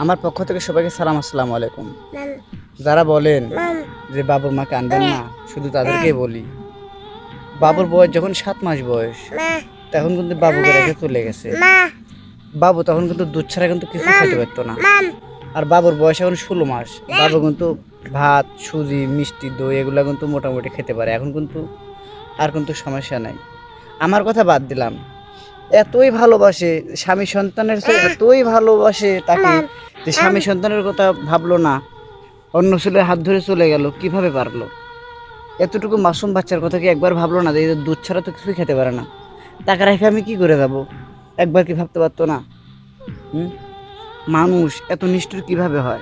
আমার পক্ষ থেকে সবাইকে সালাম, আসসালামু আলাইকুম। যারা বলেন যে বাবুর মাকে আনবেন না, শুধু তাদেরকেই বলি, বাবুর বয়স যখন 7 মাস বয়স, তখন কিন্তু বাবুকে রেখে চলে গেছে। বাবু তখন কিন্তু দুধ ছাড়া কিন্তু কিছু খেতে পারতো না। আর বাবুর বয়স এখন 16 মাস। বাবু কিন্তু ভাত, সুজি, মিষ্টি, দই এগুলো কিন্তু মোটামুটি খেতে পারে। এখন কিন্তু আর কিন্তু সমস্যা নাই। আমার কথা বাদ দিলাম, এতই ভালোবাসে স্বামী সন্তানের চেয়ে, এতই ভালোবাসে তাকে যে স্বামী সন্তানের কথা ভাবলো না, অন্য ছেলের হাত ধরে চলে গেল, কিভাবে পারলো? এতটুকু মাসুম বাচ্চার কথা কি একবার ভাবলো না যে এদের দুধ ছাড়া তো কিছুই খেতে পারে না? টাকা রেখে আমি কি করে যাব? একবার কি ভাবতে পারতো না? হুম? মানুষ এত নিষ্ঠুর কিভাবে হয়?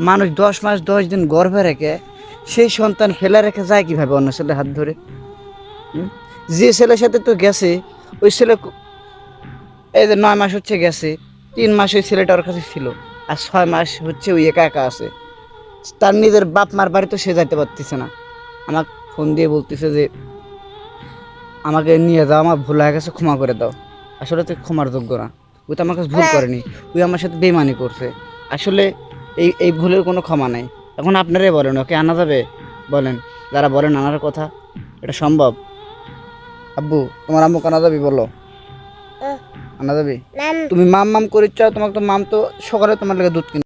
মানুষ 10 মাস 10 দিন গর্ভে রেখে সেই সন্তান ফেলে রেখে যায় কিভাবে অন্য ছেলের হাত ধরে? যে ছেলের সাথে তো গেছে, ওই ছেলে এই যে 9 মাস হচ্ছে গেছে, 3 মাস ওই ছেলেটা ওর কাছে ছিল, আর 6 মাস হচ্ছে ওই একা একা আছে। তার নিজের বাপ মার বাড়ি তো সে যাইতে পারতেছে না। আমাকে ফোন দিয়ে বলতেছে যে আমাকে নিয়ে যাও, আমার ভুল হয়ে গেছে, ক্ষমা করে দাও। আসলে তো ক্ষমার যোগ্য না, ওই তো আমার কাছে ভুল করেনি, ওই আমার সাথে বেইমানি করছে। আসলে এই ভুলের কোনো ক্ষমা নাই। এখন আপনারাই বলেন, ওকে আনা যাবে? বলেন, যারা বলেন আনার কথা, এটা সম্ভব? আব্বু, তোমার আম্মু আনা যাবি? বলো, আনা যাবি? তুমি মাম মাম করিচ্ছ, তোমাকে তো মাম তো সকালে তোমার লেগে দুধ কিনে